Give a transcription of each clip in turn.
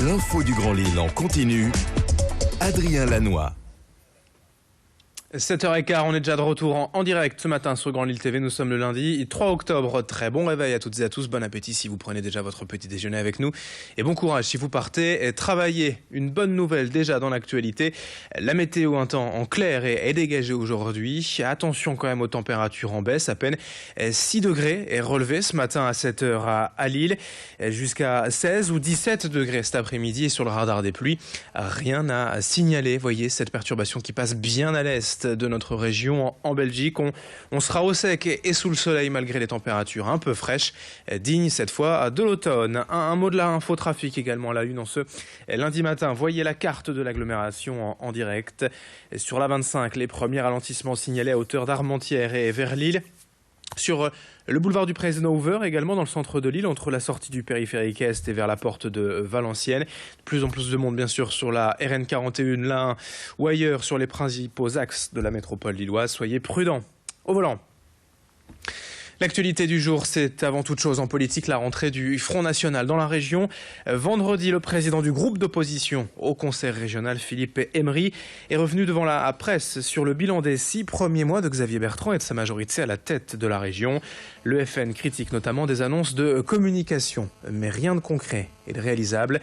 L'info du Grand Lille en continu. Adrien Lanois. 7h15, on est déjà de retour en direct ce matin sur Grand Lille TV. Nous sommes le lundi 3 octobre. Très bon réveil à toutes et à tous. Bon appétit si vous prenez déjà votre petit déjeuner avec nous. Et bon courage si vous partez travailler. Une bonne nouvelle déjà dans l'actualité. La météo, un temps en clair est dégagé aujourd'hui. Attention quand même aux températures en baisse. À peine 6 degrés est relevé ce matin à 7h à Lille. Jusqu'à 16 ou 17 degrés cet après-midi. Et sur le radar des pluies, rien à signaler. Voyez cette perturbation qui passe bien à l'est de notre région en Belgique. On sera au sec et sous le soleil malgré les températures un peu fraîches, dignes cette fois de l'automne. Un mot de l'infotrafic également à la une en ce lundi matin. Voyez la carte de l'agglomération en direct. Sur la 25, les premiers ralentissements signalés à hauteur d'Armentières et vers Lille. Sur le boulevard du Président Hoover, également dans le centre de Lille, entre la sortie du périphérique Est et vers la porte de Valenciennes. De plus en plus de monde, bien sûr, sur la RN41, l'A1 ou ailleurs sur les principaux axes de la métropole lilloise. Soyez prudents au volant. L'actualité du jour, c'est avant toute chose en politique la rentrée du Front National dans la région. Vendredi, le président du groupe d'opposition au Conseil régional, Philippe Emery, est revenu devant la presse sur le bilan des 6 premiers mois de Xavier Bertrand et de sa majorité à la tête de la région. Le FN critique notamment des annonces de communication, mais rien de concret et de réalisable.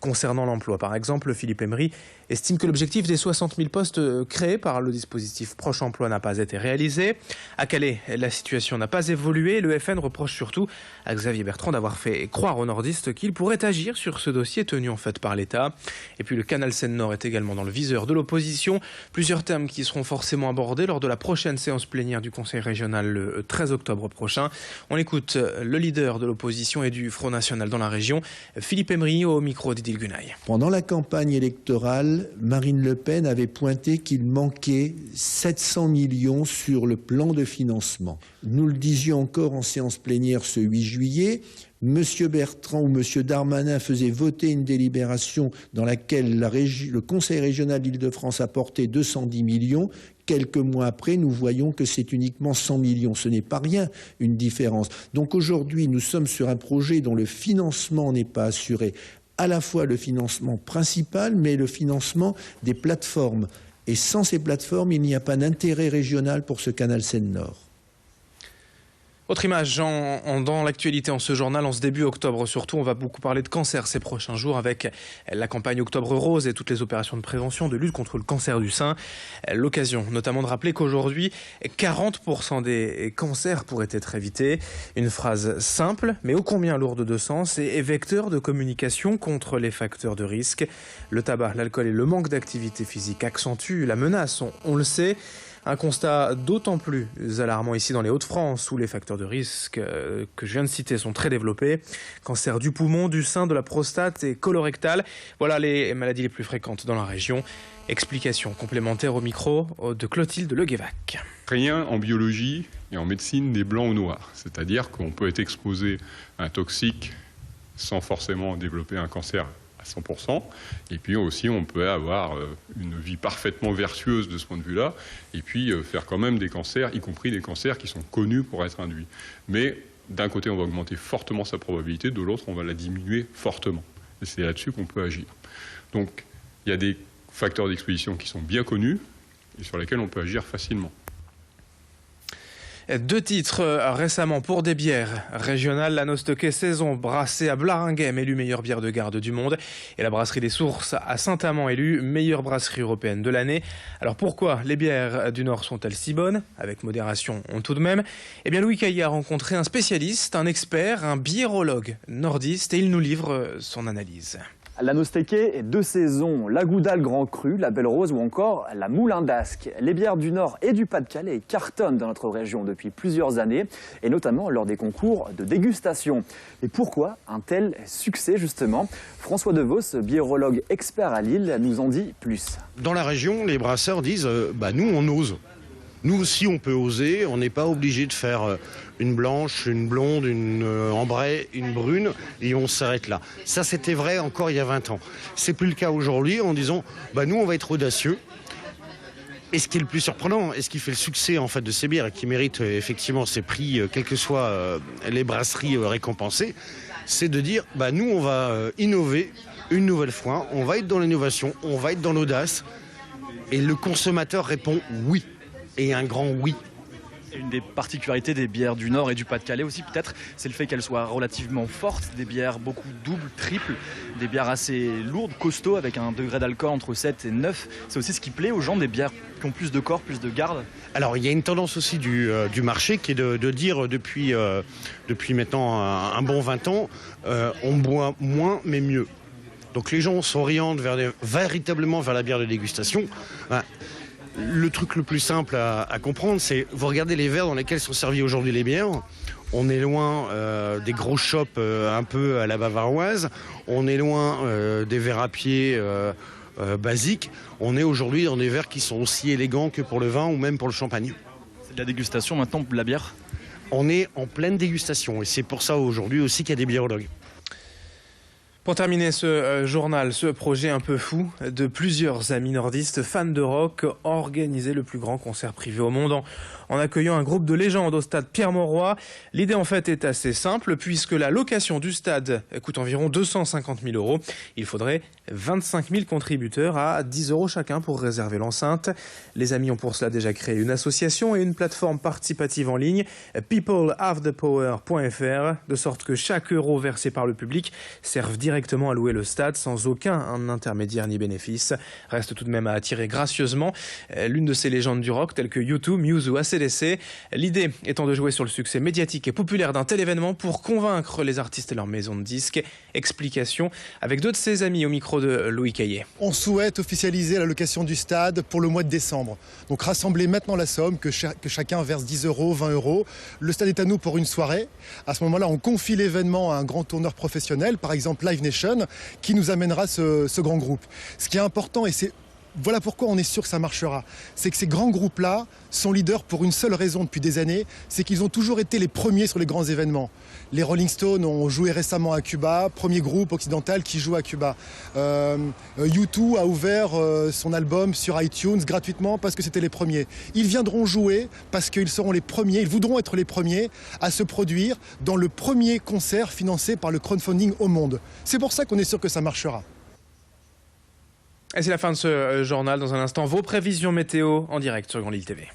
Concernant l'emploi, par exemple, Philippe Emery estime que l'objectif des 60 000 postes créés par le dispositif Proche Emploi n'a pas été réalisé. À Calais, la situation n'a pas évolué. Le FN reproche surtout à Xavier Bertrand d'avoir fait croire aux nordistes qu'il pourrait agir sur ce dossier tenu en fait par l'État. Et puis le canal Seine-Nord est également dans le viseur de l'opposition. Plusieurs thèmes qui seront forcément abordés lors de la prochaine séance plénière du Conseil régional le 13 octobre prochain. On écoute le leader de l'opposition et du Front National dans la région, Philippe Emery, au micro d'Idil Gunaï. Pendant la campagne électorale, Marine Le Pen avait pointé qu'il manquait 700 millions sur le plan de financement. Nous le disions encore en séance plénière ce 8 juillet. Monsieur Bertrand ou Monsieur Darmanin faisaient voter une délibération dans laquelle le Conseil régional d'Île-de-France apportait 210 millions. Quelques mois après, nous voyons que c'est uniquement 100 millions. Ce n'est pas rien, une différence. Donc aujourd'hui, nous sommes sur un projet dont le financement n'est pas assuré. À la fois le financement principal, mais le financement des plateformes. Et sans ces plateformes, il n'y a pas d'intérêt régional pour ce canal Seine-Nord. Autre image dans l'actualité en ce journal, en ce début octobre surtout, on va beaucoup parler de cancer ces prochains jours avec la campagne Octobre Rose et toutes les opérations de prévention, de lutte contre le cancer du sein. L'occasion notamment de rappeler qu'aujourd'hui, 40% des cancers pourraient être évités. Une phrase simple, mais ô combien lourde de sens et vecteur de communication contre les facteurs de risque. Le tabac, l'alcool et le manque d'activité physique accentuent la menace, on le sait. Un constat d'autant plus alarmant ici dans les Hauts-de-France où les facteurs de risque que je viens de citer sont très développés. Cancer du poumon, du sein, de la prostate et colorectal. Voilà les maladies les plus fréquentes dans la région. Explication complémentaire au micro de Clotilde Leguévac. Rien en biologie et en médecine n'est blanc ou noir. C'est-à-dire qu'on peut être exposé à un toxique sans forcément développer un cancer à 100%. Et puis aussi, on peut avoir une vie parfaitement vertueuse de ce point de vue-là, et puis faire quand même des cancers, y compris des cancers qui sont connus pour être induits. Mais d'un côté, on va augmenter fortement sa probabilité, de l'autre, on va la diminuer fortement. Et c'est là-dessus qu'on peut agir. Donc, il y a des facteurs d'exposition qui sont bien connus et sur lesquels on peut agir facilement. 2 titres récemment pour des bières régionales. La Nostoquet Saison brassée à Blaringhem élue meilleure bière de garde du monde et la brasserie des Sources à Saint-Amand élue meilleure brasserie européenne de l'année. Alors pourquoi les bières du Nord sont-elles si bonnes? Avec modération tout de même. Eh bien Louis Caillé a rencontré un spécialiste, un expert, un biérologue nordiste et il nous livre son analyse. La Nostoquet, 2 saisons, la Goudal Grand Cru, la Belle Rose ou encore la Moulin d'Ascq. Les bières du Nord et du Pas-de-Calais cartonnent dans notre région depuis plusieurs années, et notamment lors des concours de dégustation. Et pourquoi un tel succès justement? François Devos, biérologue expert à Lille, nous en dit plus. Dans la région, les brasseurs disent nous on ose. Nous aussi, on peut oser. On n'est pas obligé de faire une blanche, une blonde, une ambrée, une brune, et on s'arrête là. Ça, c'était vrai encore il y a 20 ans. C'est plus le cas aujourd'hui en disant, nous, on va être audacieux. Et ce qui est le plus surprenant, et ce qui fait le succès en fait de ces bières et qui mérite effectivement ces prix, quelles que soient les brasseries récompensées, c'est de dire, nous, on va innover une nouvelle fois, on va être dans l'innovation, on va être dans l'audace. Et le consommateur répond oui. Et un grand oui. Une des particularités des bières du Nord et du Pas-de-Calais aussi peut-être, c'est le fait qu'elles soient relativement fortes, des bières beaucoup doubles, triples, des bières assez lourdes, costauds, avec un degré d'alcool entre 7 et 9. C'est aussi ce qui plaît aux gens, des bières qui ont plus de corps, plus de garde. Alors il y a une tendance aussi du marché qui est de dire depuis maintenant un bon 20 ans, on boit moins mais mieux. Donc les gens s'orientent véritablement vers la bière de dégustation. Le truc le plus simple à comprendre, c'est vous regardez les verres dans lesquels sont servies aujourd'hui les bières. On est loin des gros shops un peu à la bavaroise. On est loin des verres à pied basiques. On est aujourd'hui dans des verres qui sont aussi élégants que pour le vin ou même pour le champagne. C'est de la dégustation maintenant, de la bière? On est en pleine dégustation et c'est pour ça aujourd'hui aussi qu'il y a des biérologues. Pour terminer ce journal, ce projet un peu fou de plusieurs amis nordistes fans de rock organiser le plus grand concert privé au monde en accueillant un groupe de légendes au stade Pierre-Mauroy. L'idée en fait est assez simple puisque la location du stade coûte environ 250 000 €. Il faudrait 25 000 contributeurs à 10 € chacun pour réserver l'enceinte. Les amis ont pour cela déjà créé une association et une plateforme participative en ligne, peoplehavethepower.fr, de sorte que chaque euro versé par le public serve directement à louer le stade sans aucun intermédiaire ni bénéfice. Reste tout de même à attirer gracieusement l'une de ces légendes du rock telles que U2, Muse ou AC/DC. L'idée étant de jouer sur le succès médiatique et populaire d'un tel événement pour convaincre les artistes et leurs maisons de disques. Explication avec deux de ses amis au micro de Louis Caillé. On souhaite officialiser la location du stade pour le mois de décembre. Donc rassembler maintenant la somme, que chacun verse 10 €, 20 €. Le stade est à nous pour une soirée. À ce moment-là, on confie l'événement à un grand tourneur professionnel, par exemple Live Nation, qui nous amènera ce grand groupe. Ce qui est important, et voilà pourquoi on est sûr que ça marchera, c'est que ces grands groupes-là sont leaders pour une seule raison depuis des années, c'est qu'ils ont toujours été les premiers sur les grands événements. Les Rolling Stones ont joué récemment à Cuba, premier groupe occidental qui joue à Cuba. U2 a ouvert son album sur iTunes gratuitement parce que c'était les premiers. Ils viendront jouer parce qu'ils seront les premiers, ils voudront être les premiers à se produire dans le premier concert financé par le crowdfunding au monde. C'est pour ça qu'on est sûr que ça marchera. Et c'est la fin de ce journal. Dans un instant, vos prévisions météo en direct sur Grand Lille TV.